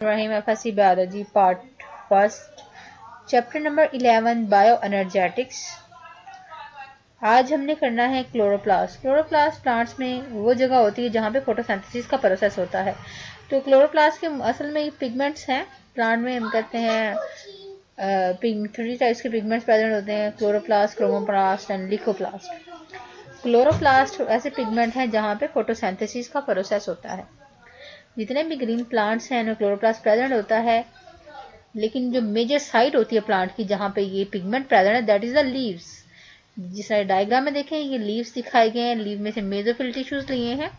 रहीम FSC biology part first chapter number 11 bioenergetics. आज हमने करना है क्लोरोप्लास्ट। क्लोरोप्लास्ट प्लांट्स में वो जगह होती है जहाँ पे फोटोसिंथेसिस का प्रोसेस होता है। तो क्लोरोप्लास्ट के असल में पिगमेंट्स हैं प्लांट में। हम कहते हैं 3 टाइप्स के पिगमेंट्स प्रेजेंट होते हैं, chloroplast, chromoplast and Leukoplast. Chloroplast ऐसे पिगमेंट हैं जहाँ पे फोटोसिंथेसिस का प्रोसेस होता है। जितने भी ग्रीन प्लांट्स हैं उनमें क्लोरोप्लास्ट प्रेजेंट होता है, लेकिन जो मेजर साइट होती है प्लांट की जहाँ पे ये पिगमेंट प्रेजेंट है दैट इज द लीव्स। जिस तरह डायग्राम में देखें ये लीव्स दिखाए गए हैं, लीव में से मेसोफिल टिश्यूज लिए हैं।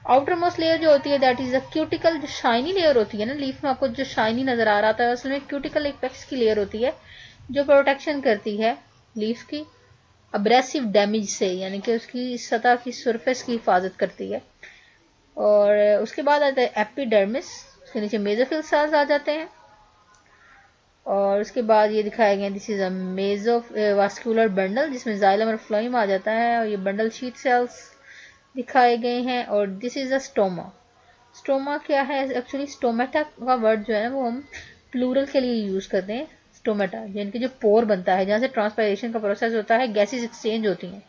आउटर मोस्ट लेयर जो होती है दैट इज द क्यूटिकल, जो शाइनी लेयर होती है ना लीफ में, आपको जो शाइनी नजर आ रहा था असल में क्यूटिकल एक पेक्स की लेयर होती है जो प्रोटेक्शन करती है लीफ की अब्रेसिव डैमेज से, यानी कि उसकी सतह की सरफेस की हिफाजत करती है। और उसके बाद आता है एपिडर्मिस, उसके नीचे मेसोफिल सेल्स आ जाते हैं। और उसके बाद ये दिखाया गया दिस इज अ मेसोवास्कुलर बंडल जिसमें जाइलम और फ्लोएम आ जाता है, और ये बंडल शीट सेल्स दिखाए गए हैं। और this is a stoma. Stoma क्या है? एक्चुअली स्टोमेटा का वर्ड जो है ना वो हम प्लूरल के लिए यूज करते हैं। स्टोमेटा यानी कि जो पोर बनता है जहाँ से ट्रांसपायरेशन का प्रोसेस होता है, गैसेज एक्सचेंज होती हैं।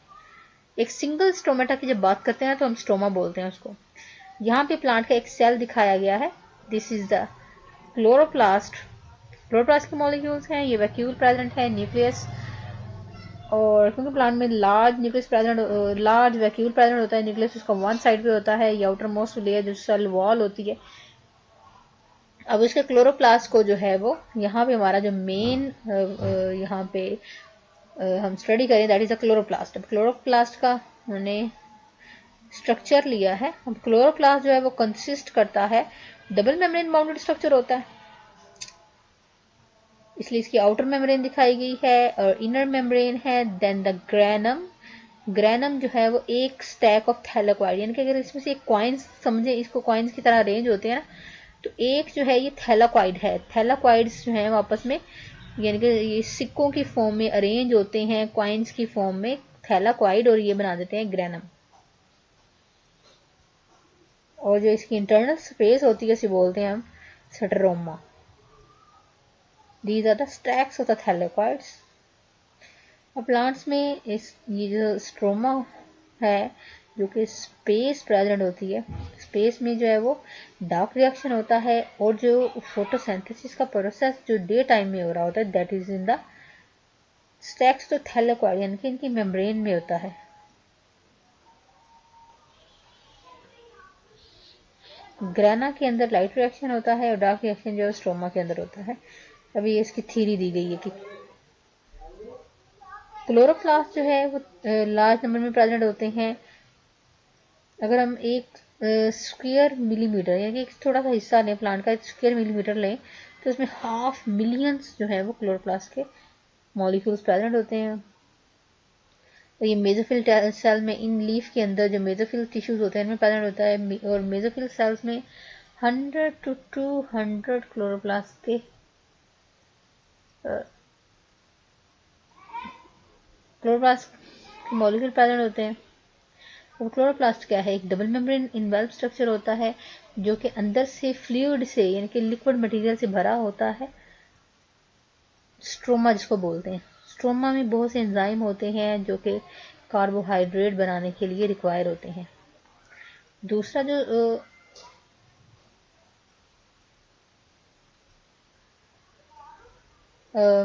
एक सिंगल स्टोमेटा की जब बात करते हैं तो हम स्टोमा बोलते हैं उसको। यहाँ पे प्लांट का एक सेल दिखाया गया है, this is the chloroplast. Chloroplast के मॉलिक्यूल्स हैं, ये वैक्यूल प्रेजेंट है, न्यूक्लियस। और क्योंकि प्लांट में large nucleus present, large vacuole present होता है, न्यूक्लियस उसका वन साइड पे होता है, ये आउटर मोस्ट लेयर जो सेल वॉल होती है। अब इसके क्लोरोप्लास्ट को जो है वो यहाँ पे हमारा जो मेन यहाँ पे हम स्टडी करें दैट इज द क्लोरोप्लास्ट। अब क्लोरोप्लास्ट का हमने स्ट्रक्चर लिया है। अब क्लोरोप्लास्ट जो है वो कंसिस्ट करता है, डबल मेम्ब्रेन बाउंडेड स्ट्रक्चर होता है, इसलिए इसकी आउटर मेम्ब्रेन दिखाई गई है और इनर मेम्ब्रेन है। Then the granum. ग्रेनम जो है वो एक स्टैक ऑफ थैलेक्वाइड, यानी कि अगर इसमें से एक कॉइन्स समझे, इसको कॉइन्स की तरह अरेंज होते हैं ना, तो एक जो है ये थैलेक्वाइड है। थैलेक्वाइड्स जो है आपस में यानी कि ये सिक्कों की फॉर्म में अरेंज होते हैं, कॉइन्स की फॉर्म में थैलेक्वाइड, और ये बना देते हैं ग्रेनम। और जो इसकी इंटरनल स्पेस होती है इसे बोलते हैं हम stroma. These are the stacks of the thylakoids. और प्लांट्स में ये जो स्ट्रोमा है जो कि स्पेस प्रेजेंट होती है, स्पेस में जो है वो डार्क रिएक्शन होता है, और जो फोटोसिंथेसिस का प्रोसेस जो डे टाइम में हो रहा होता है that is in the stacks तो थैलेक्वाइड, यानी कि इनकी मेम्ब्रेन में होता है। ग्रेना के अंदर लाइट रिएक्शन होता है और डार्क रिएक्शन जो है स्ट्रोमा के अंदर होता है। अभी ये इसकी थ्योरी दी गई है कि क्लोरोप्लास्ट जो है वो लार्ज नंबर में प्रेजेंट होते हैं। अगर हम एक स्क्वायर मिलीमीटर यानी एक थोड़ा सा हिस्सा लें प्लांट का, स्क्वायर मिलीमीटर लें, तो उसमें 500 मिलियंस जो है वो क्लोरोप्लास्ट के मॉलिक्यूल्स प्रेजेंट होते हैं। और ये मेसोफिल सेल में इन लीफ के अंदर जो मेसोफिल टिश्यूज होते हैं इनमें प्रेजेंट होता है। और मेसोफिल सेल्स में 100 to 200 क्लोरोप्लास्ट के मॉलिक्यूल प्रेजेंट होते हैं। और क्लोरोप्लास्ट क्या है? एक डबल मेम्ब्रेन इनवेल्व स्ट्रक्चर होता है जो कि अंदर से फ्लूइड से यानी कि लिक्विड मटेरियल से भरा होता है, स्ट्रोमा जिसको बोलते हैं। स्ट्रोमा में बहुत से एंजाइम होते हैं जो कि कार्बोहाइड्रेट बनाने के लिए रिक्वायर होते हैं। दूसरा जो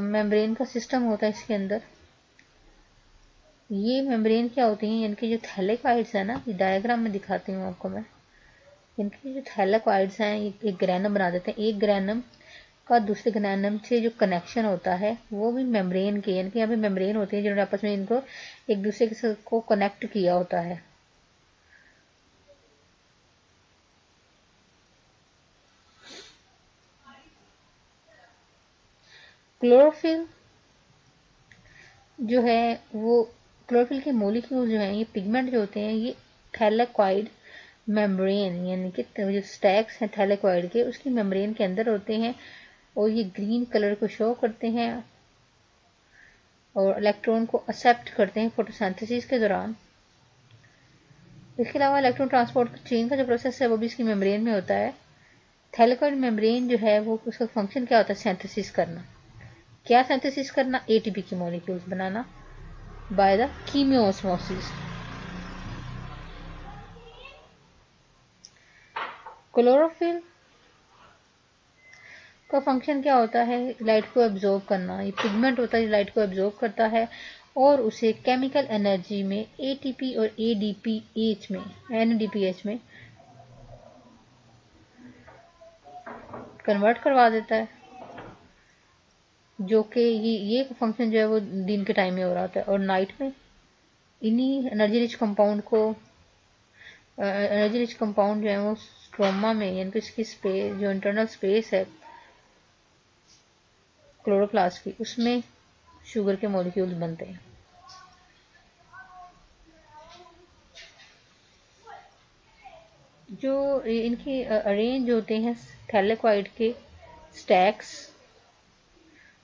मेम्ब्रेन का सिस्टम होता है इसके अंदर, ये मेम्ब्रेन क्या होती हैं, इनकी जो थैलेक्वाइड्स है ना, ये डायग्राम में दिखाती हूँ आपको मैं। इनकी जो थैलेक्वाइड्स हैं ये एक ग्रैनम बना देते हैं। एक ग्रैनम का दूसरे ग्रैनम से जो कनेक्शन होता है वो भी मेम्ब्रेन के, यानी कि यहाँ पे मेम्ब्रेन होती है जिन्होंने आपस में इनको एक दूसरे के साथ को कनेक्ट किया होता है। क्लोरोफिल जो है वो, क्लोरोफिल के मॉलिक्यूल जो हैं, ये पिगमेंट जो होते हैं ये थैलेक्वाइड मेम्ब्रेन यानी कि जो स्टैक्स हैं थैलेक्वाइड के उसकी मेम्ब्रेन के अंदर होते हैं, और ये ग्रीन कलर को शो करते हैं और इलेक्ट्रॉन को एक्सेप्ट करते हैं फोटोसिंथेसिस के दौरान। इसके अलावा इलेक्ट्रॉन ट्रांसपोर्ट चेन का जो प्रोसेस है वो भी इसकी मेम्ब्रेन में होता है। थैलेकॉइड मेम्ब्रेन जो है वो उसका फंक्शन क्या होता है? सिंथेसिस करना। क्या सिंथेसिस करना? एटीपी की मॉलिक्यूल्स बनाना बाय द कीमियोस्मोसिस। क्लोरोफिल का फंक्शन क्या होता है? लाइट को एब्जॉर्ब करना। ये पिगमेंट होता है, लाइट को एब्जॉर्ब करता है और उसे केमिकल एनर्जी में एटीपी और एडीपीएच में एनडीपीएच में कन्वर्ट करवा देता है, जो कि ये फंक्शन जो है वो दिन के टाइम में हो रहा होता है और नाइट में इन्हीं एनर्जी रिच कंपाउंड जो है वो स्ट्रोमा में, यानी कि इसकी स्पेस जो इंटरनल स्पेस है क्लोरोप्लास्ट की, उसमें शुगर के मॉलिक्यूल्स बनते हैं। जो इनके अरेंज होते हैं थैलेकॉइड के स्टैक्स,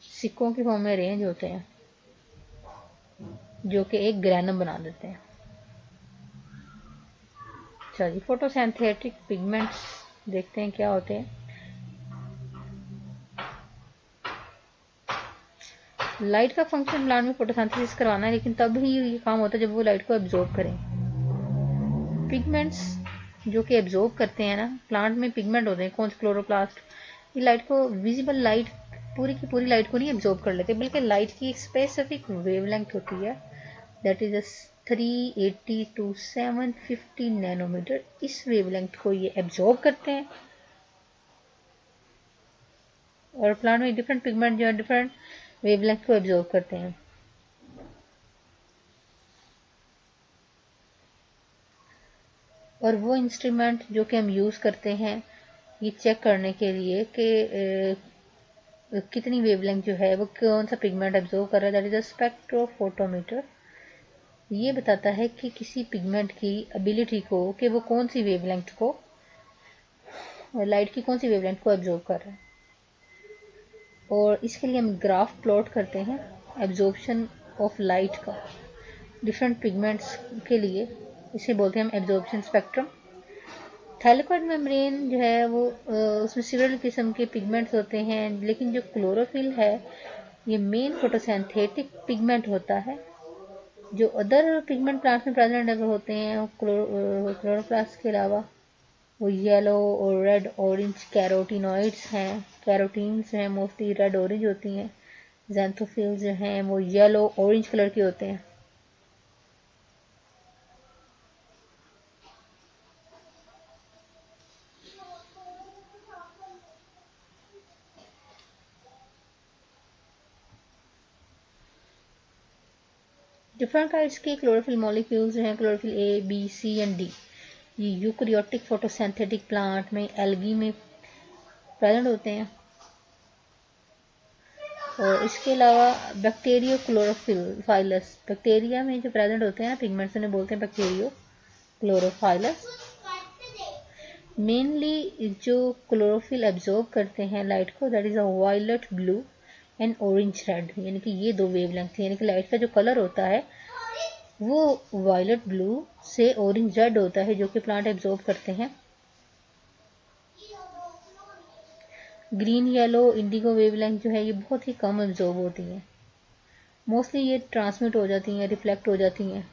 सिक्कों की फॉर्म में अरेंज होते हैं, जो कि एक ग्रैनम बना देते हैं। चलिए फोटोसिंथेटिक पिगमेंट्स देखते हैं क्या होते हैं। लाइट का फंक्शन प्लांट में फोटोसिंथेसिस करवाना है, लेकिन तब ही ये काम होता है जब वो लाइट को एब्जॉर्ब करें। पिगमेंट्स जो कि एब्जॉर्ब करते हैं ना, प्लांट में पिगमेंट होते हैं कौन से? क्लोरोप्लास्ट। ये लाइट को, विजिबल लाइट, पूरी की पूरी लाइट को नहीं एब्जॉर्ब कर लेते, बल्कि लाइट की एक स्पेसिफिक वेवलेंथ होती है, दैट इज 380 टू 750 नैनोमीटर। इस वेवलेंथ को ये एब्जॉर्ब करते हैं और प्लांट में डिफरेंट पिगमेंट जो है डिफरेंट वेवलेंथ को एब्जॉर्ब करते हैं। और वो इंस्ट्रूमेंट जो कि हम यूज़ करते हैं ये चेक करने के लिए कि कितनी वेवलेंथ जो है वो कौन सा पिगमेंट एब्जॉर्ब कर रहा है, दैट इज अ स्पेक्ट्रोफोटोमीटर। ये बताता है कि किसी पिगमेंट की एबिलिटी को, कि वो कौन सी वेवलेंथ को, लाइट की कौन सी वेवलेंथ को एब्जॉर्ब कर रहा है। और इसके लिए हम ग्राफ प्लॉट करते हैं एब्जॉर्प्शन ऑफ लाइट का डिफरेंट पिगमेंट्स के लिए, इसे बोलते हैं हम एब्जॉर्प्शन स्पेक्ट्रम। थैलेकॉइड मेम्ब्रेन जो है वो उसमें सिविल किस्म के पिगमेंट्स होते हैं, लेकिन जो क्लोरोफिल है ये मेन फोटोसिंथेटिक पिगमेंट होता है। जो अदर पिगमेंट प्लांट्स में प्रेजेंट अगर होते हैं क्लोरोप्लास्ट के अलावा, वो येलो और रेड ऑरेंज कैरोटीनॉइड्स हैं, कैरोटीन्स हैं, मोस्टली रेड ऑरेंज होती हैं। ज़ैंथोफिल्स जो हैं वो येलो ऑरेंज कलर के होते हैं। डिफरेंट टाइप्स के क्लोरोफिल मॉलिक्यूल्स हैं, chlorophyll A, B, C and D. ये यूकैरियोटिक फोटोसिंथेटिक प्लांट में, एल्गी में प्रेजेंट होते हैं। और इसके अलावा बैक्टीरियो क्लोरोफाइलस, बैक्टीरिया में जो प्रेजेंट होते हैं पिगमेंट्स उन्हें बोलते हैं बैक्टीरियो क्लोरोफाइलस। मेनली जो क्लोरोफिल एब्जॉर्ब करते हैं लाइट को, that is a violet blue and orange red, यानी कि ये दो वेवलेंथ, यानी कि लाइट का जो कलर होता है वो वायलेट ब्लू से ऑरेंज रेड होता है, जो कि प्लांट एब्जॉर्ब करते हैं। ग्रीन, येलो, इंडिगो वेवलेंथ जो है ये बहुत ही कम एब्जॉर्ब होती है, मोस्टली ये ट्रांसमिट हो जाती हैं, रिफ्लेक्ट हो जाती हैं।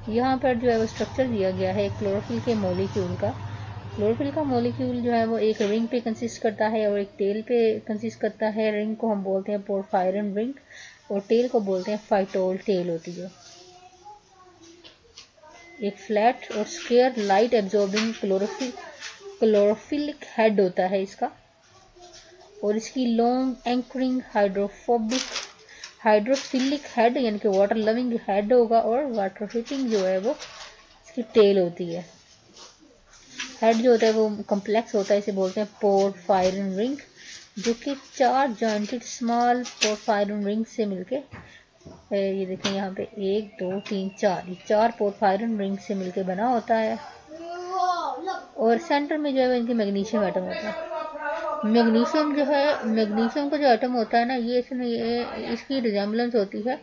यहाँ पर जो है वो स्ट्रक्चर दिया गया है क्लोरोफिल के मॉलिक्यूल का। क्लोरोफिल का मॉलिक्यूल जो है वो एक रिंग पे कंसिस्ट करता है और एक टेल पे कंसिस्ट करता है। रिंग को हम बोलते हैं पोरफायरन रिंग और टेल को बोलते हैं फाइटोल टेल होती है। एक फ्लैट और स्क्वायर लाइट एब्जॉर्बिंग क्लोरोफिलिक हेड होता है इसका, और इसकी लॉन्ग एंकरिंग हाइड्रोफिलिक हेड यानी कि वाटर लविंग हेड होगा, और वाटर हीटिंग जो है वो इसकी टेल होती है। हेड जो होता है वो कॉम्प्लेक्स होता है, इसे बोलते हैं पोरफायरन रिंग, जो कि 4 जॉइंटेड स्मॉल पोरफायरन रिंग से मिलके, ये देखें यहाँ पे 1 2 3 4, ये 4 पोरफायरन रिंग से मिलके बना होता है। और सेंटर में जो है इनकी मैग्नीशियम एटम होता है। मैग्नीशियम जो है, मैग्नीशियम का जो एटम होता है ना, ये इसकी रिजेम्बलेंस होती है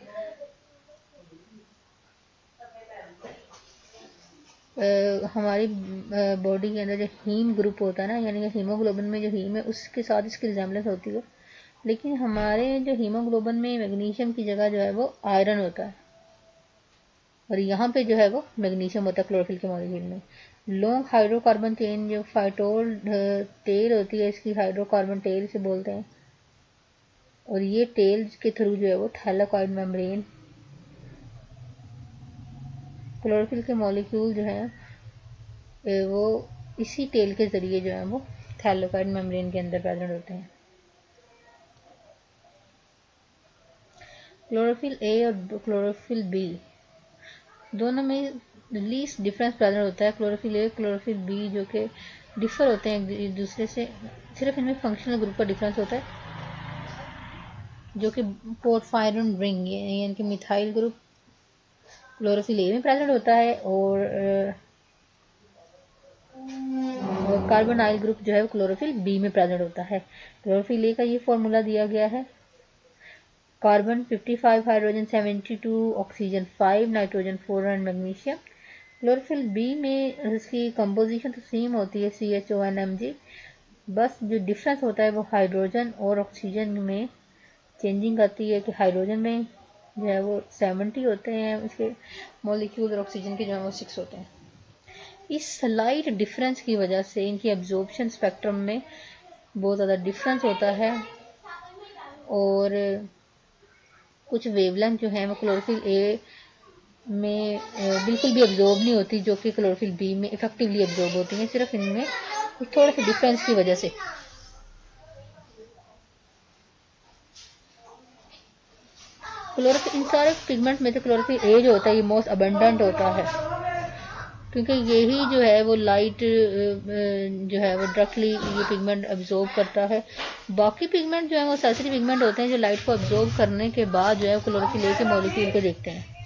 हमारी बॉडी के अंदर जो हीम ग्रुप होता है ना, यानी कि हीमोग्लोबिन में जो हीम है उसके साथ इसकी रिजेम्बलेंस होती है, लेकिन हमारे जो हीमोग्लोबिन में मैग्नीशियम की जगह जो है वो आयरन होता है, और यहाँ पे जो है वो मैग्नीशियम होता है क्लोरोफिल के मॉलिक्यूल में। लॉन्ग हाइड्रोकार्बन चेन जो फाइटोल टेल होती है, इसकी हाइड्रोकार्बन टेल से बोलते हैं, और ये टेल के थ्रू जो है वो थैलाकॉइड मेम्ब्रेन, क्लोरोफिल के मॉलिक्यूल जो है वो इसी टेल के जरिए जो है वो थैलाकॉइड मेम्ब्रेन के अंदर प्रेजेंट होते हैं। क्लोरोफिल ए और क्लोरोफिल बी दोनों में लीस्ट डिफरेंस प्रेजेंट होता है। क्लोरोफिल ए, क्लोरोफिल बी जो कि डिफर होते हैं एक दूसरे से, सिर्फ इनमें फंक्शनल ग्रुप का डिफरेंस होता है, जो कि पोर्फायरिन रिंग यानी कि मिथाइल ग्रुप क्लोरोफिल ए में प्रेजेंट होता है, और कार्बोनाइल ग्रुप जो है वो क्लोरोफिल बी में प्रेजेंट होता है। क्लोरोफिल ए का ये फॉर्मूला दिया गया है, carbon 55, hydrogen 72, oxygen 5, nitrogen 4 and magnesium. Chlorophyll B में इसकी कंपोजिशन तो सेम होती है CHONMG, बस जो डिफरेंस होता है वो हाइड्रोजन और ऑक्सीजन में चेंजिंग आती है कि हाइड्रोजन में जो है वो 70 होते हैं इसके मॉलिक्यूल, और ऑक्सीजन के जो है वो 6 होते हैं। इस स्लाइट डिफरेंस की वजह से इनकी एब्जॉर्प्शन स्पेक्ट्रम में बहुत ज़्यादा डिफरेंस होता है, और कुछ वेवलेंथ जो है वो क्लोरोफिल ए में बिल्कुल भी एब्जॉर्ब नहीं होती, जो कि क्लोरोफिल बी में इफेक्टिवली एब्जॉर्ब होती हैं, सिर्फ इनमें थोड़े से डिफरेंस की वजह से। क्लोरोफिल इन सारे पिगमेंट में से क्लोरोफिल ए जो होता है ये मोस्ट अबंडेंट होता है, क्योंकि यही जो है वो लाइट जो है वो डायरेक्टली ये पिगमेंट एब्जॉर्ब करता है। बाकी पिगमेंट जो है वो सेंसिटिव पिगमेंट होते हैं जो लाइट को एब्जॉर्ब करने के बाद जो है क्लोरोफिल ए के मॉलिक्यूल को देखते हैं।